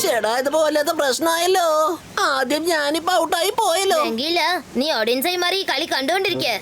ചേടാ ഇതിപ്പോ വല്ലാത്ത പ്രശ്നമായല്ലോ. ആദ്യം ഞാനിപ്പോ ഔട്ടായി പോയല്ലോ. നീ ഓഡിയൻസായി മാറി കളി കണ്ടുകൊണ്ടിരിക്കേ.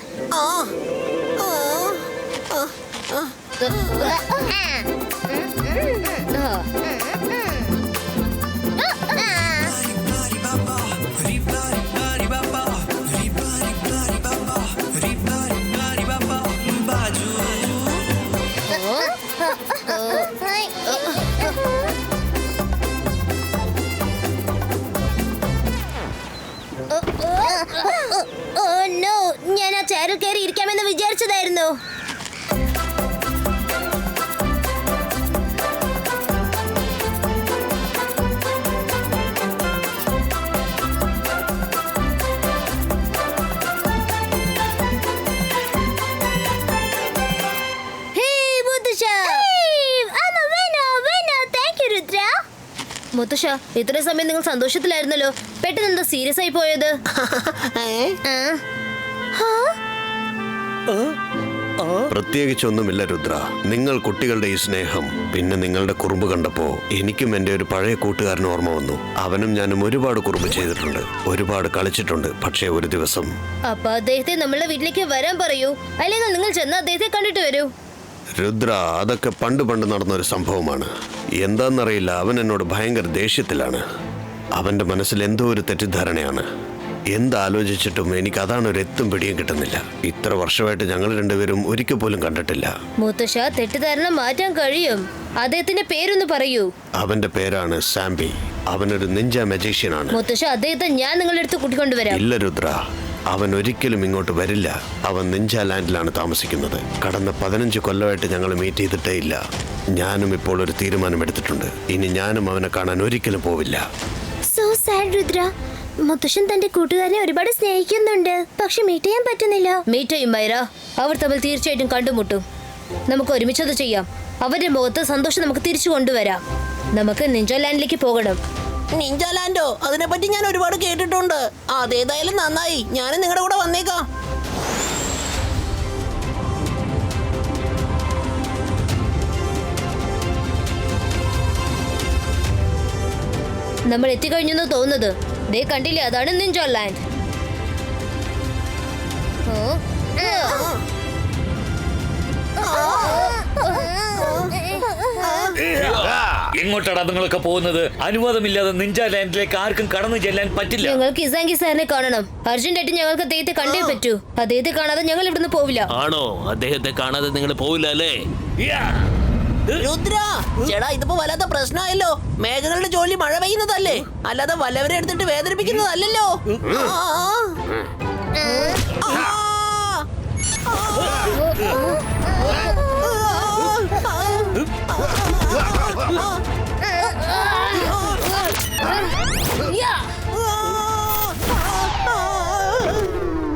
ഞാൻ ആ ചെയറിൽ കയറി ഇരിക്കാമെന്ന് വിചാരിച്ചതായിരുന്നു. മുത്തശ്ശ, ഇത്രയും സമയം നിങ്ങൾ സന്തോഷത്തിലായിരുന്നല്ലോ, പെട്ടെന്ന് എന്താ സീരിയസ് ആയി പോയത്? പ്രത്യേകിച്ചൊന്നുമില്ല രുദ്ര. നിങ്ങൾ കുട്ടികളുടെ ഈ സ്നേഹം, പിന്നെ നിങ്ങളുടെ കുറുമ്പ് കണ്ടപ്പോ എനിക്കും എന്റെ ഒരു പഴയ കൂട്ടുകാരൻ ഓർമ്മ വന്നു. അവനും ഞാനും ഒരുപാട് കുറുമ്പ് ചെയ്തിട്ടുണ്ട്, ഒരുപാട് കളിച്ചിട്ടുണ്ട്. പക്ഷേ ഒരു ദിവസം അപ്പൊ അദ്ദേഹത്തെ നമ്മളുടെ വീട്ടിലേക്ക് വരാൻ പറയൂ, അല്ലെങ്കിൽ നിങ്ങൾ ചെന്ന് അദ്ദേഹത്തെ കണ്ടിട്ട് വരൂ. രുദ്ര, അതൊക്കെ പണ്ട് നടന്ന ഒരു സംഭവമാണ്. എന്താന്നറിയില്ല, അവൻ എന്നോട് ഭയങ്കര ദേഷ്യത്തിലാണ്. അവന്റെ മനസ്സിൽ എന്തോ ഒരു തെറ്റിദ്ധാരണയാണ്. എന്താലോചിച്ചിട്ടും എനിക്ക് അതാണ് ഒരു എത്തും പിടിയും കിട്ടുന്നില്ല. ഇത്ര വർഷമായിട്ട് ഞങ്ങൾ രണ്ടുപേരും ഒരിക്കൽ പോലും കണ്ടിട്ടില്ല. മുത്തശ്ശ, തെറ്റിദ്ധാരണ മാറ്റാൻ കഴിയും. അദ്ദേഹത്തിന്റെ പേരൊന്ന് പറയൂ. അവന്റെ പേരാണ് സാംബി. അവനൊരു നിഞ്ച മജീഷ്യനാണ്. മുത്തശ്ശ, അദ്ദേഹത്തെ ഞാൻ നിങ്ങളുടെ അടുത്ത് കൂട്ടിക്കൊണ്ടുവരാം. ഇല്ല രുദ്ര, അവൻ ഒരിക്കലും ഇങ്ങോട്ട് വരില്ല. അവൻ നിഞ്ച ലാൻഡിലാണ് താമസിക്കുന്നത്. കടന്ന 15 കൊല്ലമായിട്ട് ഞങ്ങൾ മീറ്റ് ചെയ്തിട്ടേ ഇല്ല. ഞാനും ഇപ്പോൾ ഒരു തീരുമാനമെടുത്തിട്ടുണ്ട്. ഇനി ഞാനും അവനെ കാണാൻ ഒരിക്കലും പോവില്ല. So sad Rudra. മുത്തശ്ശൻ തന്റെ കൂട്ടുകാരനെ ഒരുപാട് സ്നേഹിക്കുന്നുണ്ട്, പക്ഷെ മീറ്റ് ചെയ്യാൻ പറ്റുന്നില്ല. മീറ്റ് ചെയ്യും മൈര, അവർ തമ്മിൽ തീർച്ചയായിട്ടും കണ്ടുമുട്ടും. നമുക്ക് ഒരുമിച്ചത് ചെയ്യാം. അവരുടെ മുഖത്ത് സന്തോഷം നമുക്ക് തിരിച്ചു കൊണ്ടുവരാം. നമുക്ക് നിഞ്ച ലാൻഡിലേക്ക് പോകണം. നിഞ്ച ലാൻഡോ? അതിനെപ്പറ്റി ഞാൻ ഒരുപാട് കേട്ടിട്ടുണ്ട്. അതേതായാലും നന്നായി, ഞാനും നിങ്ങളുടെ കൂടെ വന്നേക്കാം. നമ്മൾ എത്തിക്കഴിഞ്ഞെന്ന് തോന്നുന്നത്. ദേ കണ്ടില്ലേ, അതാണ് നിഞ്ച ലാൻഡ്. എങ്ങോട്ടാണ് നിങ്ങളൊക്കെ പോകുന്നത്? അനുവാദമില്ലാതെ നിഞ്ച ലാൻഡിലേക്ക് ആർക്കും കടന്നു ചെല്ലാൻ പറ്റില്ല. ഞങ്ങൾക്ക് ഇസാങ്കി സാറിനെ കാണണം. അർജന്റായിട്ട് ഞങ്ങൾക്ക് അദ്ദേഹത്തെ കണ്ടേ പറ്റൂ. അദ്ദേഹത്തെ കാണാതെ ഞങ്ങൾ ഇവിടുന്ന് പോവില്ല. ആണോ? അദ്ദേഹത്തെ കാണാതെ നിങ്ങൾ പോവില്ല അല്ലേ? രുദ്ര, ചേടാ ഇതിപ്പോ വല്ലാത്ത പ്രശ്നമായല്ലോ. മേഘങ്ങളുടെ ജോലി മഴ പെയ്യുന്നതല്ലേ, അല്ലാതെ വല്ലവരെ എടുത്തിട്ട് വേദനിപ്പിക്കുന്നതല്ലോ.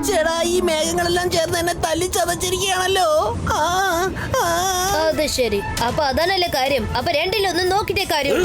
ചേടാ, ഈ മേഘങ്ങളെല്ലാം ചേർന്ന് എന്നെ തല്ലിച്ചതച്ചിരിക്കുകയാണല്ലോ. അത് ശരി, അപ്പൊ അതാണല്ലേ കാര്യം. അപ്പൊ രണ്ടിലൊന്നും നോക്കിട്ടേ കാര്യം.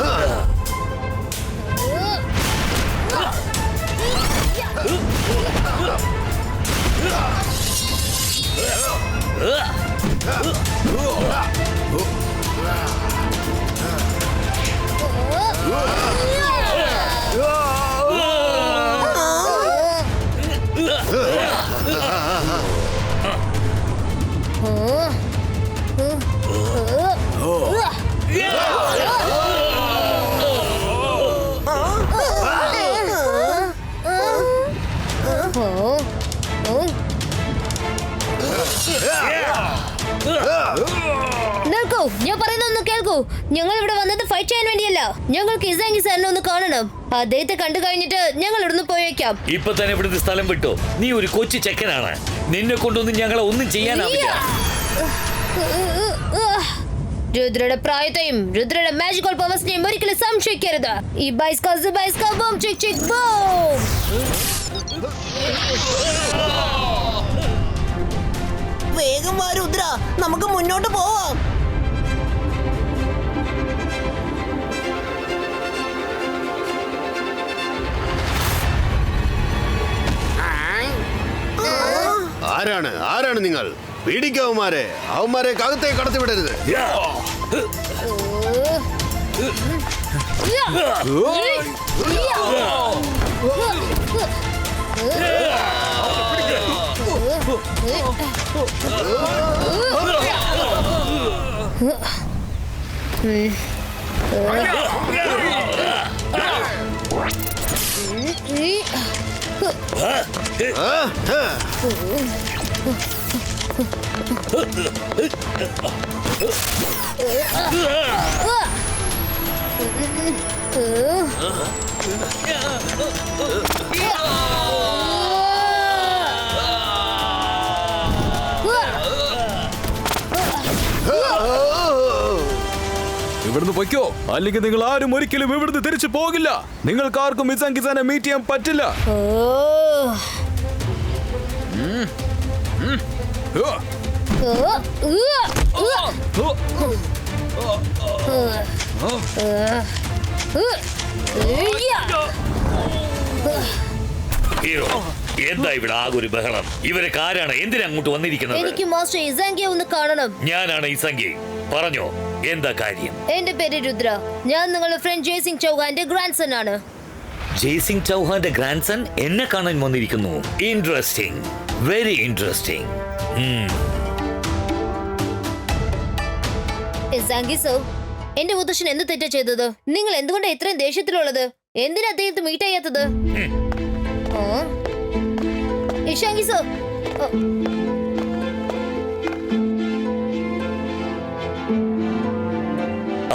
നിൽക്കൂ, ഞാൻ പറയുന്നൊന്ന് കേൾക്കൂ. ഞങ്ങൾ ഇവിടെ വന്നത് ഫൈറ്റ് ചെയ്യാൻ വേണ്ടിയല്ല. ഞങ്ങൾക്ക് ഇസാങ്കി സാറിനെ ഒന്ന് കാണണം. അദ്ദേഹത്തെ കണ്ടു കഴിഞ്ഞിട്ട് ഞങ്ങൾ ഇവിടുന്ന് പോയേക്കാം. ഇപ്പൊ തന്നെ ഇവിടുന്ന് സ്ഥലം വിട്ടോ. നീ ഒരു കൊച്ചു ചെക്കനാണ്. നിന്നെ കൊണ്ടൊന്നും ഞങ്ങളെ ഒന്നും ചെയ്യാനാവില്ല. രുദ്രയുടെ പ്രായത്തെയും രുദ്രയുടെ മാജിക്കൽ പവേഴ്സിനെയും ഒരിക്കലും സംശയിക്കരുത്. ഈ ബൈസ്കാ ബൂം ചിക് ചിക് ബൂം. വേഗം വാ രുദ്ര, നമുക്ക് മുന്നോട്ട് പോവാം. ആരാണ് നിങ്ങൾ? അവന്മാരെ അകത്തേക്ക് കടത്തി വിടരുത്. ഇവിടുന്ന് പൊയ്ക്കോ, അല്ലെങ്കിൽ നിങ്ങൾ ആരും ഒരിക്കലും ഇവിടുന്ന് തിരിച്ചു പോകില്ല. നിങ്ങൾക്ക് ആർക്കും ഇസാങ്കിസാനെ മീറ്റ് ചെയ്യാൻ പറ്റില്ല. ഹീറോ, എന്താ ഇവിടെ ആകെ ഒരു ബഹളം? ഇവരൊക്കെ ആരാണ്? എന്തിനാ അങ്ങോട്ട് വന്നിരിക്കുന്നത്? എനിക്ക് മാസ്റ്റർ ഇസാങ്കിയെ ഒന്ന് കാണണം. ഞാനാണ് ഇസംഗി. പറഞ്ഞോ, എന്താ കാര്യം? എന്റെ പേര് രുദ്ര. ഞാൻ നിങ്ങളുടെ ഫ്രണ്ട് ജയ്സിംഗ് ചൗഹാന്റെ ഗ്രാൻഡ് സൺ ആണ്. ജയ്സിംഗ് ചൗഹാന്റെ ഗ്രാൻഡ് സൺ എന്നെ കാണാൻ വന്നിരിക്കുന്നു. Interesting, very interesting. ഇസാങ്കി സർ, എന്റെ മുത്തശ്ശൻ എന്ത് തെറ്റാ ചെയ്തത്? നിങ്ങൾ എന്തുകൊണ്ടാണ് ഇത്രയും ദേഷ്യത്തിലുള്ളത്? എന്തിനാ അദ്ദേഹത്തെ മീറ്റ് ചെയ്യാത്തത്? ഇഷാങ്കി സർ,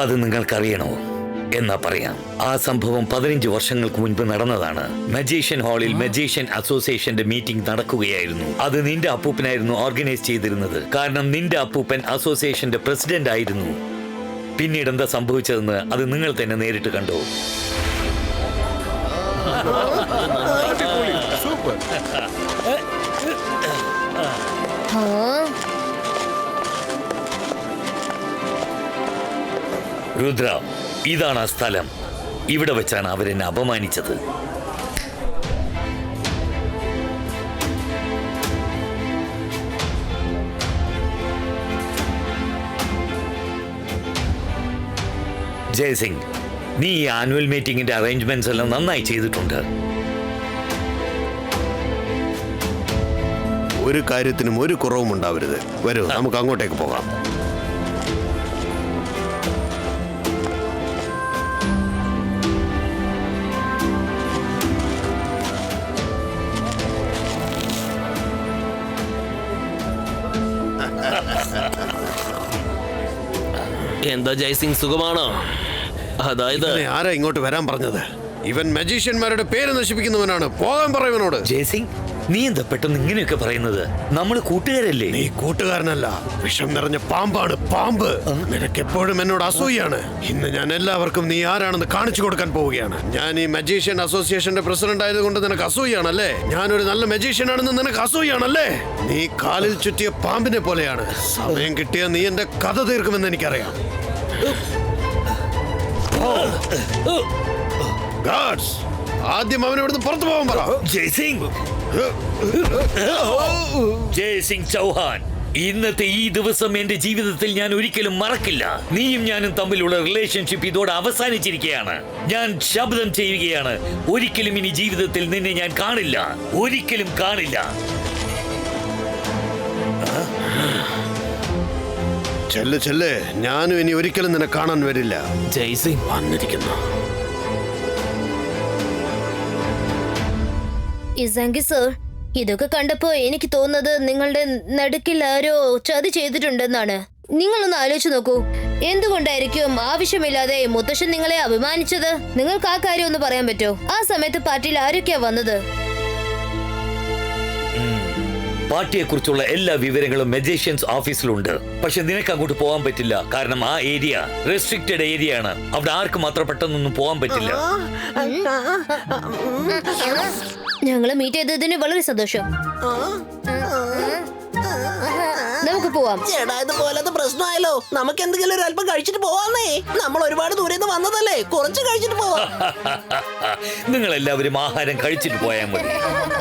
അത് നിങ്ങൾക്കറിയണോ? എന്നാ പറയാം. ആ സംഭവം 15 വർഷങ്ങൾക്ക് മുൻപ് നടന്നതാണ്. മജീഷ്യൻ ഹാളിൽ മജീഷ്യൻ അസോസിയേഷന്റെ മീറ്റിംഗ് നടക്കുകയായിരുന്നു. അത് നിന്റെ അപ്പൂപ്പനായിരുന്നു ഓർഗനൈസ് ചെയ്തിരുന്നത്. കാരണം നിന്റെ അപ്പൂപ്പൻ അസോസിയേഷന്റെ പ്രസിഡന്റ് ആയിരുന്നു. പിന്നീട് എന്താ സംഭവിച്ചതെന്ന് അത് നിങ്ങൾ തന്നെ നേരിട്ട് കണ്ടു. രുദ്ര, ഇതാണ് ആ സ്ഥലം. ഇവിടെ വെച്ചാണ് അവരെന്നെ അപമാനിച്ചത്. ജയസിംഗ്, നീ ഈ ആനുവൽ മീറ്റിംഗിന്റെ അറേഞ്ച്മെന്റ്സ് എല്ലാം നന്നായി ചെയ്തിട്ടുണ്ട്. ഒരു കാര്യത്തിനും ഒരു കുറവും ഉണ്ടാവരുത്. വരൂ, നമുക്ക് അങ്ങോട്ടേക്ക് പോകാം. എന്താ ജയ്സിംഗ്, സുഖമാണോ? അതായത് ഇവനെ ആരാ ഇങ്ങോട്ട് വരാൻ പറഞ്ഞത്? ഇവൻ മജീഷ്യന്മാരുടെ പേര് നശിപ്പിക്കുന്നവനാണ്. പോകാൻ പറയുവനോട്. ജയസിംഗ്, നീ എന്താ പെട്ടെന്ന് ഇങ്ങനെയൊക്കെ പറയുന്നത്? നമ്മള് കൂട്ടുകാരല്ലേ? നീ കൂട്ടുകാരനല്ല, വിഷം നിറഞ്ഞ പാമ്പാണ്. പാമ്പ്. നിനക്ക് എപ്പോഴും എന്നോട് അസൂയാണ്. ഇന്ന് ഞാൻ എല്ലാവർക്കും നീ ആരാണെന്ന് കാണിച്ചു കൊടുക്കാൻ പോവുകയാണ്. ഞാൻ ഈ മജീഷ്യൻ അസോസിയേഷന്റെ പ്രസിഡന്റ് ആയതുകൊണ്ട് നിനക്ക് അസൂയാണല്ലേ? ഞാനൊരു നല്ല മജീഷ്യൻ ആണെന്ന് നിനക്ക് അസൂയാണല്ലേ? നീ കാലിൽ ചുറ്റിയ പാമ്പിനെ പോലെയാണ്. സമയം കിട്ടിയ നീ എന്റെ കഥ തീർക്കുമെന്ന് എനിക്കറിയാം. ഗാർഡ്സ്, ആദ്യം അവനെ ഇവിടുന്ന് പുറത്തു പോകാൻ പറ. ജയസിംഗ്, ജയസിംഗ് ചൗഹാൻ, ഇന്നത്തെ ഈ ദിവസം എന്റെ ജീവിതത്തിൽ ഞാൻ ഒരിക്കലും മറക്കില്ല. നീയും ഞാനും തമ്മിലുള്ള റിലേഷൻഷിപ്പ് ഇതോടെ അവസാനിച്ചിരിക്കുകയാണ്. ഞാൻ ശബ്ദം ചെയ്യുകയാണ്, ഒരിക്കലും ഇനി ജീവിതത്തിൽ നിന്നെ ഞാൻ കാണില്ല. ഒരിക്കലും കാണില്ല. ചെല്ല് ചെല്ല്, ഞാനും ഇനി ഒരിക്കലും നിന്നെ കാണാൻ വരില്ല. ജയ്സിംഗ് വന്നിരിക്കുന്നു. ഇസാങ്കി സർ, ഇതൊക്കെ കണ്ടപ്പോ എനിക്ക് തോന്നുന്നത് നിങ്ങളുടെ നടുക്കിൽ ആരോ ചതി ചെയ്തിട്ടുണ്ടെന്നാണ്. നിങ്ങളൊന്ന് ആലോചിച്ച് നോക്കൂ. എന്തുകൊണ്ടായിരിക്കും ആവശ്യമില്ലാതെ മുത്തശ്ശൻ നിങ്ങളെ അഭിമാനിച്ചത്? നിങ്ങൾക്ക് ആ കാര്യം ഒന്ന് പറയാൻ പറ്റോ? ആ സമയത്ത് പാർട്ടിയിൽ ആരൊക്കെയാ വന്നത്? പാർട്ടിയെ കുറിച്ചുള്ള എല്ലാ വിവരങ്ങളും മജീഷ്യൻസ് ഓഫീസിലുണ്ട്. പക്ഷെ നിനക്ക് അങ്ങോട്ട് പോകാൻ പറ്റില്ല. കാരണം ആ ഏരിയ റെസ്ട്രിക്റ്റഡ് ഏരിയ ആണ്. അവിടെ ആർക്കും അത്ര പെട്ടെന്നൊന്നും പോകാൻ പറ്റില്ല. ഞങ്ങള് മീറ്റ് ചെയ്തതിന് വളരെ സന്തോഷം. നമുക്ക് പോവാം. ചേട്ടാ, ഇത് പോലത്തെ പ്രശ്നമായല്ലോ. നമുക്ക് എന്തെങ്കിലും ഒരു അല്പം കഴിച്ചിട്ട് പോവാന്നേ. നമ്മൾ ഒരുപാട് ദൂരെ നിന്ന് വന്നതല്ലേ, കുറച്ച് കഴിച്ചിട്ട് പോവാം. നിങ്ങൾ എല്ലാവരും ആഹാരം കഴിച്ചിട്ട് പോയാൽ മതി.